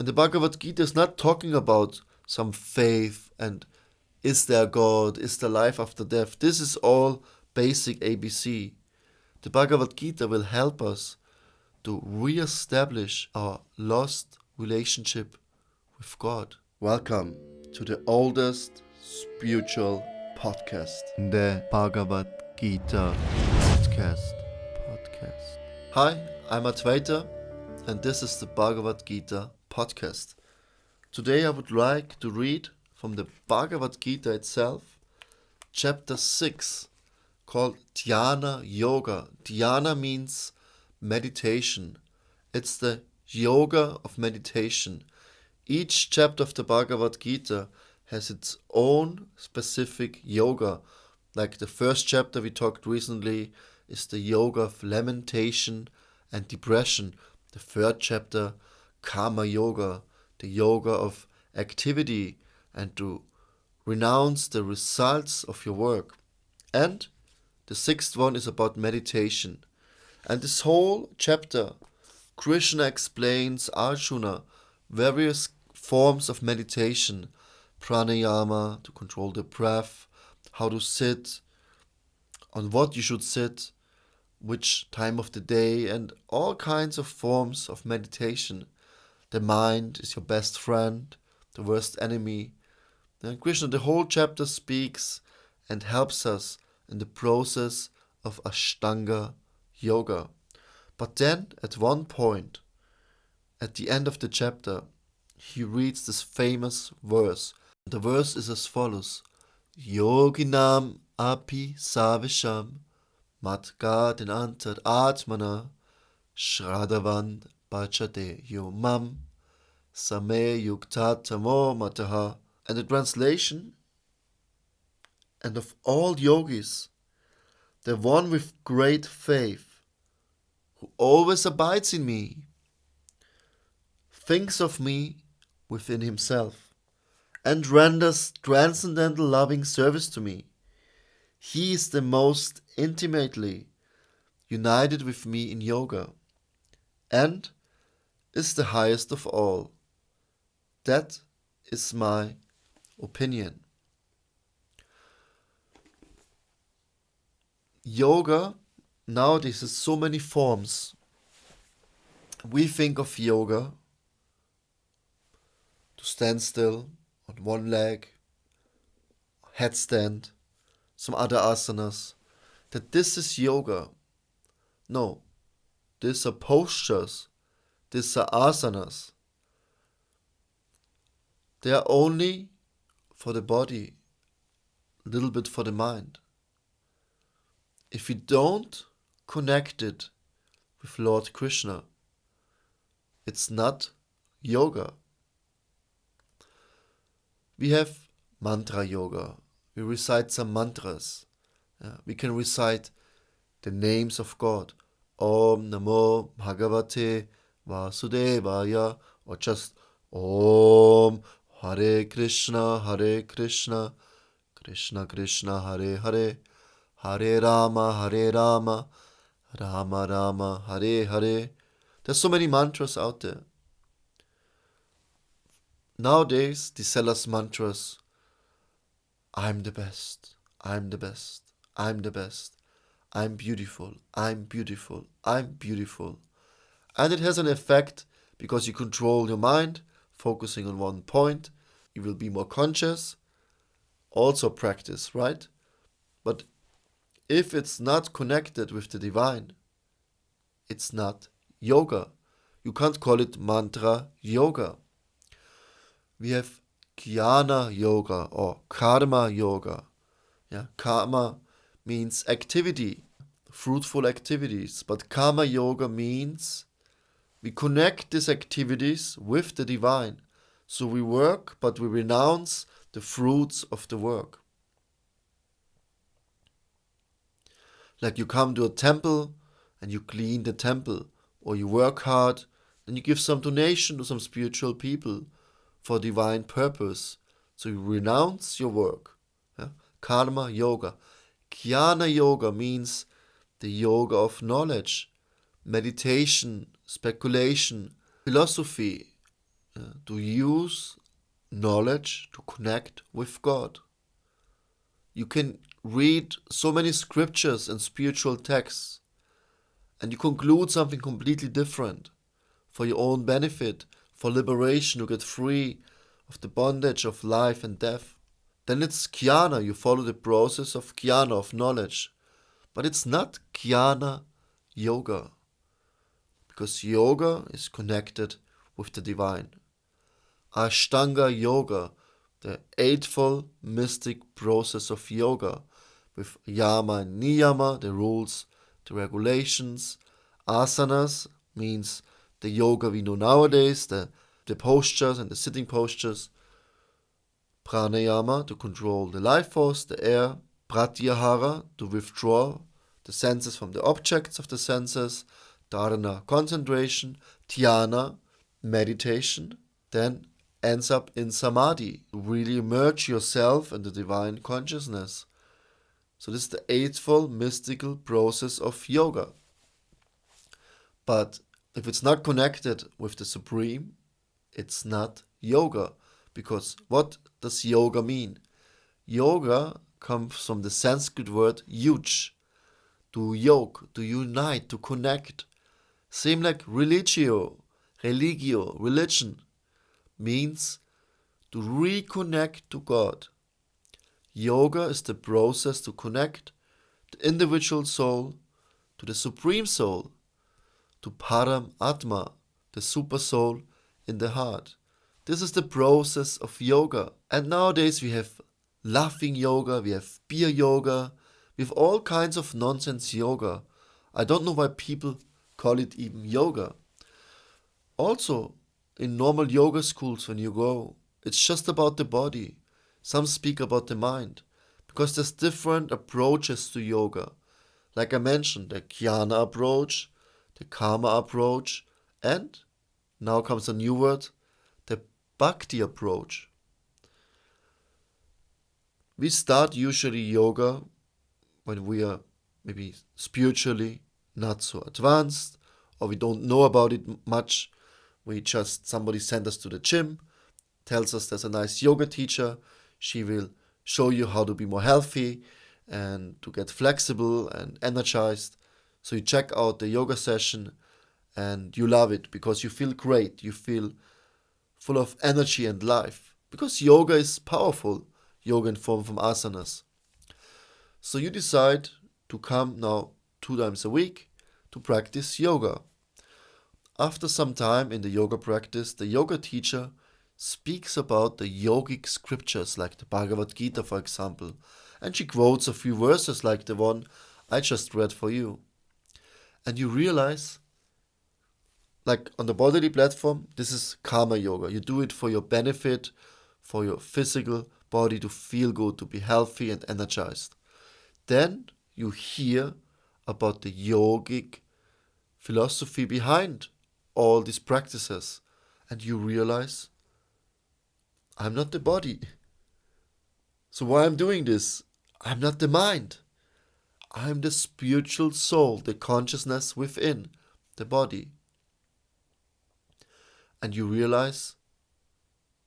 And the Bhagavad Gita is not talking about some faith and is there God, is there life after death. This is all basic ABC. The Bhagavad Gita will help us to re-establish our lost relationship with God. Welcome to the oldest spiritual podcast, the Bhagavad Gita Podcast. Hi, I'm Advaita, and this is the Bhagavad Gita Podcast. Today I would like to read from the Bhagavad Gita itself, chapter 6, called Dhyana Yoga. Dhyana means meditation. It's the yoga of meditation. Each chapter of the Bhagavad Gita has its own specific yoga. Like the first chapter we talked recently is the yoga of lamentation and depression. The third chapter, Karma Yoga, the yoga of activity and to renounce the results of your work. And the sixth one is about meditation. And this whole chapter, Krishna explains Arjuna various forms of meditation, pranayama to control the breath, how to sit, on what you should sit, which time of the day, and all kinds of forms of meditation. The mind is your best friend, the worst enemy. And Krishna, the whole chapter speaks and helps us in the process of Ashtanga Yoga. But then, at one point, at the end of the chapter, he reads this famous verse. The verse is as follows: Yoginam api savisham matgad antat atmana shradavan bachate yomam same yuktatamo mataha. And the translation: and of all yogis, the one with great faith, who always abides in me, thinks of me within himself, and renders transcendental loving service to me. He is the most intimately united with me in yoga, and is the highest of all. That is my opinion. Yoga nowadays has so many forms. We think of yoga to stand still on one leg, headstand, some other asanas, that this is yoga. No, these are postures, these are asanas. They are only for the body, a little bit for the mind. If we don't connect it with Lord Krishna, it's not yoga. We have mantra yoga. We recite some mantras. We can recite the names of God. Om Namo Bhagavate Vasudevaya, or just Om Hare Krishna, Krishna Krishna, Hare Hare, Hare Rama, Rama Rama, Hare Hare. There's so many mantras out there. Nowadays, they sell us mantras. I'm the best, I'm the best, I'm the best, I'm beautiful, I'm beautiful, I'm beautiful. And it has an effect because you control your mind, focusing on one point. You will be more conscious. Also practice, right? But if it's not connected with the divine, it's not yoga. You can't call it mantra yoga. We have jnana yoga or karma yoga. Karma means activity, fruitful activities. But karma yoga means we connect these activities with the divine. So we work, but we renounce the fruits of the work. Like you come to a temple and you clean the temple, or you work hard, then you give some donation to some spiritual people for divine purpose. So you renounce your work. Karma yoga. Jnana yoga means the yoga of knowledge, meditation, speculation, philosophy, to use knowledge to connect with God. You can read so many scriptures and spiritual texts, and you conclude something completely different for your own benefit, for liberation, to get free of the bondage of life and death. Then it's jnana, you follow the process of jnana, of knowledge. But it's not jnana yoga, because yoga is connected with the divine. Ashtanga yoga, the eightfold mystic process of yoga, with yama and niyama, the rules, the regulations. Asanas means the yoga we know nowadays, the postures and the sitting postures. Pranayama, to control the life force, the air. Pratyahara, to withdraw the senses from the objects of the senses. Dharana, concentration. Dhyana, meditation. Then ends up in samadhi, to really immerse yourself in the divine consciousness. So this is the eightfold mystical process of yoga. But if it's not connected with the Supreme, it's not yoga. Because what does yoga mean? Yoga comes from the Sanskrit word yuj, to yoke, to unite, to connect. Same like religio, religion, means to reconnect to God. Yoga is the process to connect the individual soul to the Supreme Soul, to Param Atma, the Super Soul in the heart. This is the process of yoga. And nowadays we have laughing yoga, we have beer yoga, we have all kinds of nonsense yoga. I don't know why people call it even yoga. Also, in normal yoga schools when you go, it's just about the body. Some speak about the mind, because there's different approaches to yoga. Like I mentioned, the jnana approach, the karma approach, and now comes a new word, the Bakti approach. We start usually yoga when we are maybe spiritually not so advanced, or we don't know about it much. Somebody sent us to the gym, tells us there's a nice yoga teacher. She will show you how to be more healthy and to get flexible and energized. So you check out the yoga session and you love it because you feel great. You feel full of energy and life. Because yoga is powerful, yoga in form from asanas. So you decide to come now 2 times a week to practice yoga. After some time in the yoga practice, the yoga teacher speaks about the yogic scriptures like the Bhagavad Gita, for example, and she quotes a few verses like the one I just read for you. And you realize, like on the bodily platform, this is karma yoga. You do it for your benefit, for your physical body to feel good, to be healthy and energized. Then you hear about the yogic philosophy behind all these practices, and you realize, I'm not the body. So why I'm doing this? I'm not the mind. I'm the spiritual soul, the consciousness within the body. And you realize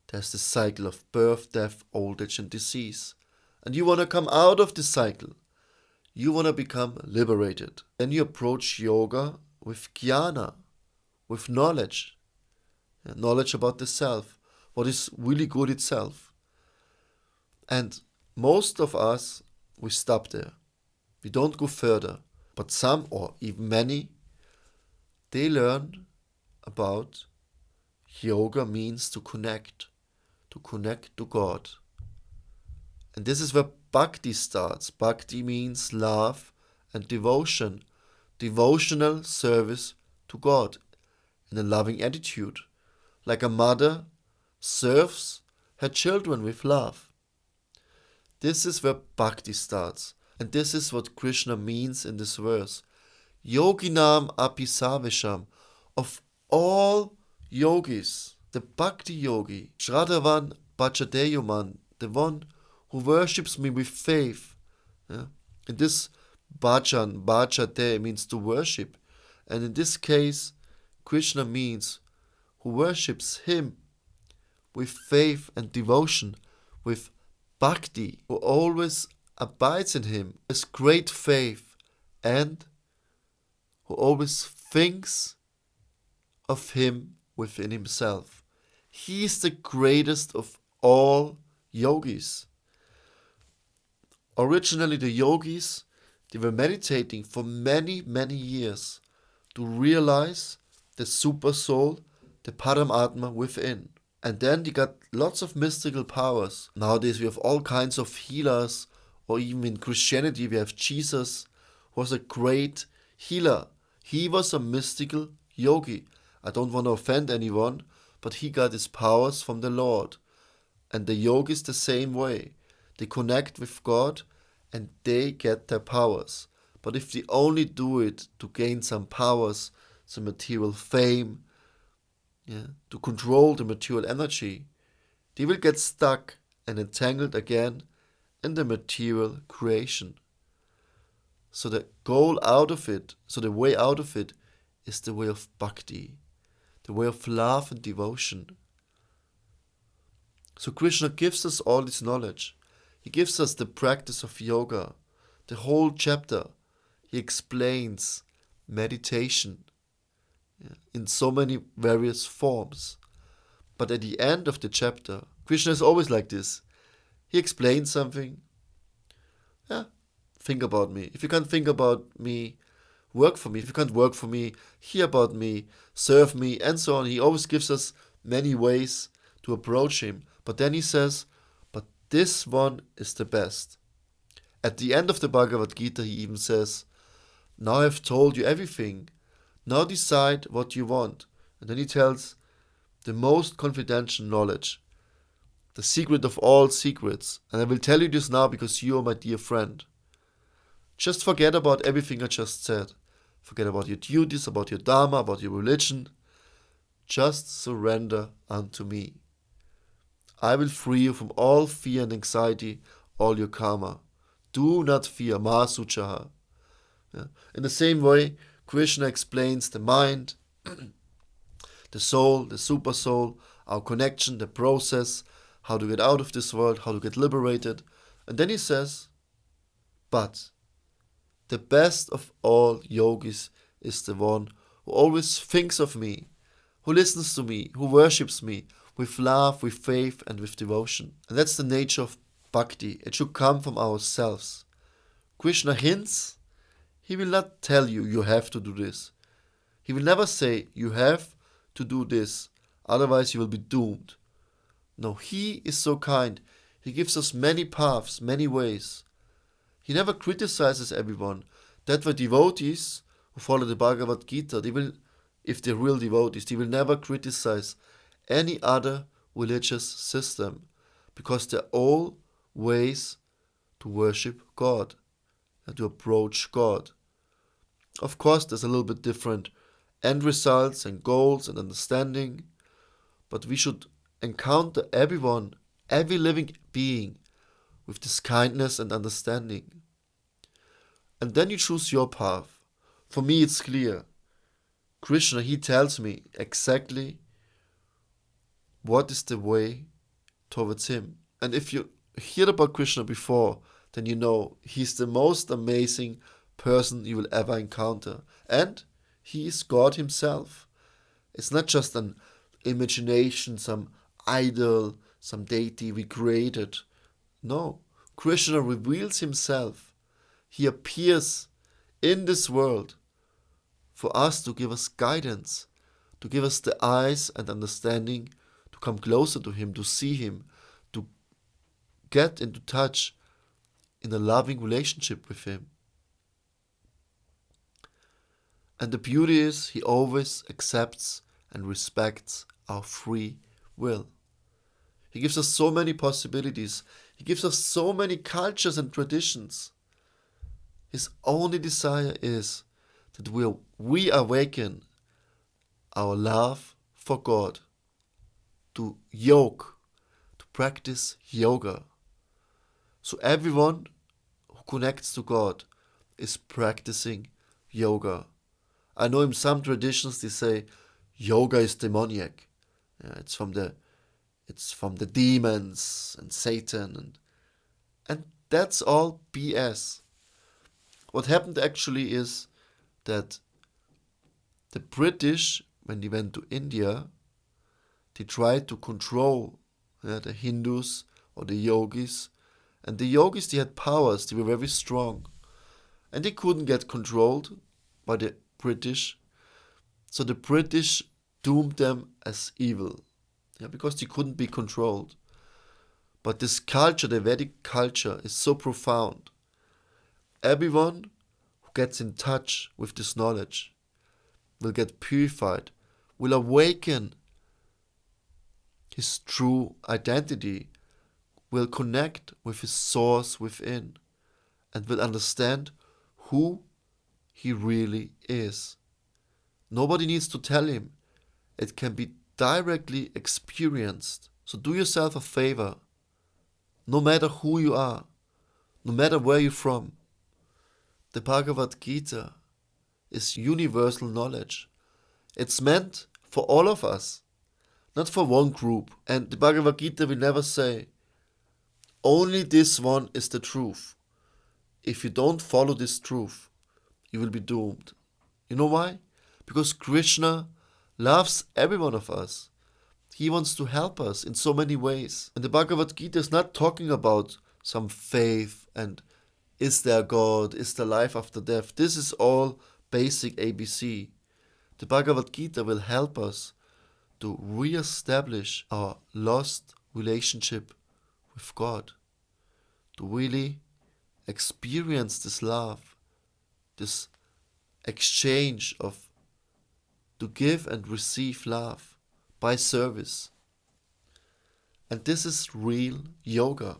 there's the cycle of birth, death, old age, and disease. And you want to come out of this cycle. You want to become liberated. Then you approach yoga with jnana, with knowledge. Knowledge about the self, what is really good itself. And most of us, we stop there. We don't go further. But some, or even many, they learn about yoga means to connect to God. And this is where Bhakti starts. Bhakti means love and devotion, devotional service to God in a loving attitude, like a mother serves her children with love. This is where Bhakti starts, and this is what Krishna means in this verse. Yoginam api savesham, of all yogis, the Bhakti yogi, Shraddhavan Bhajadeyuman, the one who worships me with faith. Yeah? In this bhajan, bhajate means to worship, and in this case, Krishna means who worships him with faith and devotion, with Bakti, who always abides in him, has great faith, and who always thinks of him within himself. He is the greatest of all yogis. Originally, the yogis, they were meditating for many, many years to realize the super soul, the Paramatma within. And then they got lots of mystical powers. Nowadays we have all kinds of healers, or even in Christianity we have Jesus, who was a great healer. He was a mystical yogi. I don't want to offend anyone, but he got his powers from the Lord. And the yogis the same way. They connect with God and they get their powers. But if they only do it to gain some powers, some material fame, to control the material energy, they will get stuck and entangled again in the material creation. So the goal out of it, so the way out of it, is the way of bhakti, the way of love and devotion. So Krishna gives us all this knowledge. He gives us the practice of yoga. The whole chapter, he explains meditation in so many various forms. But at the end of the chapter, Krishna is always like this. He explains something. Think about me. If you can't think about me, work for me. If you can't work for me, hear about me, serve me, and so on. He always gives us many ways to approach him. But then he says, but this one is the best. At the end of the Bhagavad Gita, he even says, now I've told you everything. Now decide what you want. And then he tells the most confidential knowledge, the secret of all secrets. And I will tell you this now because you are my dear friend. Just forget about everything I just said. Forget about your duties, about your dharma, about your religion. Just surrender unto me. I will free you from all fear and anxiety, all your karma. Do not fear, ma suchaha. In the same way, Krishna explains the mind, the soul, the super soul, our connection, the process, how to get out of this world, how to get liberated. And then he says, but the best of all yogis is the one who always thinks of me, who listens to me, who worships me with love, with faith, and with devotion. And that's the nature of bhakti. It should come from ourselves. Krishna hints. He will not tell you, you have to do this. He will never say, you have to do this, otherwise you will be doomed. No, he is so kind. He gives us many paths, many ways. He never criticizes everyone. That why devotees who follow the Bhagavad Gita, they will, if they're real devotees, they will never criticize any other religious system, because they're all ways to worship God and to approach God. Of course, there's a little bit different end results and goals and understanding, but we should encounter everyone, every living being, with this kindness and understanding. And then you choose your path. For me, it's clear. Krishna, he tells me exactly what is the way towards him. And if you heard about Krishna before, then you know he's the most amazing person you will ever encounter. And he is God himself. It's not just an imagination, some idol, some deity we created. No, Krishna reveals himself. He appears in this world for us to give us guidance, to give us the eyes and understanding to come closer to him, to see him, to get into touch in a loving relationship with him. And the beauty is, he always accepts and respects our free will. He gives us so many possibilities. He gives us so many cultures and traditions. His only desire is that we awaken our love for God, to practice yoga. So everyone who connects to God is practicing yoga. I know in some traditions they say yoga is demoniac. It's from the it's from the demons and Satan, and that's all BS. What happened actually is that the British, when they went to India, they tried to control the Hindus or the yogis. And the yogis, they had powers, they were very strong. And they couldn't get controlled by the British. So the British doomed them as evil, because they couldn't be controlled. But this culture, the Vedic culture, is so profound. Everyone who gets in touch with this knowledge will get purified, will awaken his true identity, will connect with his source within, and will understand who he really is. Nobody needs to tell him. It can be directly experienced. So do yourself a favor. No matter who you are, no matter where you're from, the Bhagavad Gita is universal knowledge. It's meant for all of us, not for one group. And the Bhagavad Gita will never say, only this one is the truth. If you don't follow this truth, you will be doomed. You know why? Because Krishna loves every one of us. He wants to help us in so many ways. And the Bhagavad Gita is not talking about some faith and is there God, is there life after death. This is all basic ABC. The Bhagavad Gita will help us to re-establish our lost relationship with God, to really experience this love, this exchange of to give and receive love by service. And this is real yoga.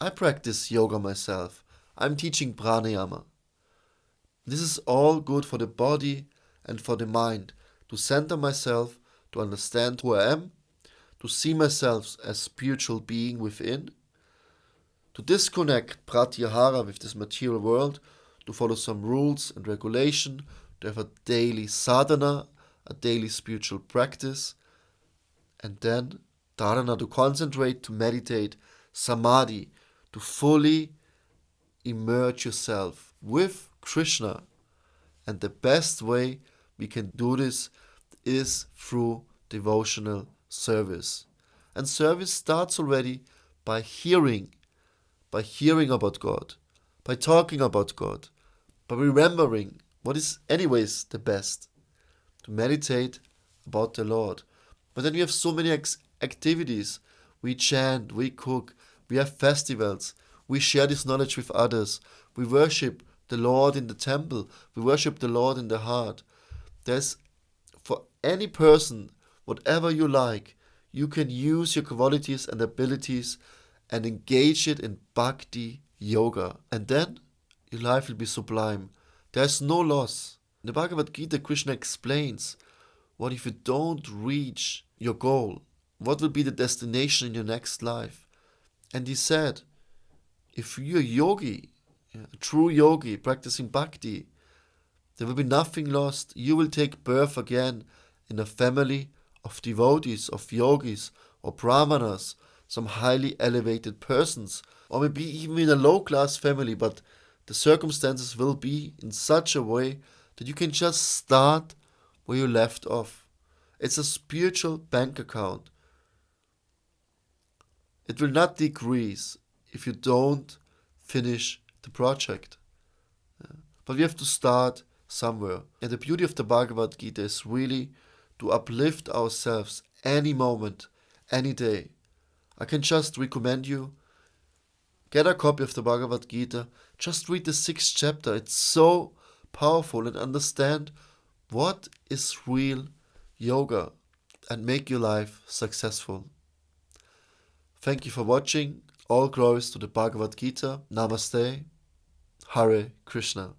I practice yoga myself. I'm teaching pranayama. This is all good for the body and for the mind, to center myself, to understand who I am, to see myself as spiritual being within, to disconnect pratyahara with this material world, to follow some rules and regulation, to have a daily sadhana, a daily spiritual practice, and then dharana, to concentrate, to meditate, samadhi, to fully immerse yourself with Krishna. And the best way we can do this is through devotional service. And service starts already by hearing about God, by talking about God, by remembering what is anyways the best, to meditate about the Lord. But then we have so many activities. We chant, we cook, we have festivals, we share this knowledge with others, we worship the Lord in the temple, we worship the Lord in the heart. There's, for any person, whatever you like, you can use your qualities and abilities and engage it in Bakti yoga. And then your life will be sublime. There's no loss. In the Bhagavad Gita, Krishna explains, what if you don't reach your goal? What will be the destination in your next life? And he said, if you're a yogi, a true yogi practicing bhakti, there will be nothing lost. You will take birth again in a family of devotees, of yogis, or brahmanas, some highly elevated persons, or maybe even in a low-class family, but the circumstances will be in such a way that you can just start where you left off. It's a spiritual bank account. It will not decrease if you don't finish the project. But we have to start somewhere. And the beauty of the Bhagavad Gita is really to uplift ourselves any moment, any day. I can just recommend you, get a copy of the Bhagavad Gita, just read the 6th chapter. It's so powerful, and understand what is real yoga and make your life successful. Thank you for watching. All glories to the Bhagavad Gita. Namaste. Hare Krishna.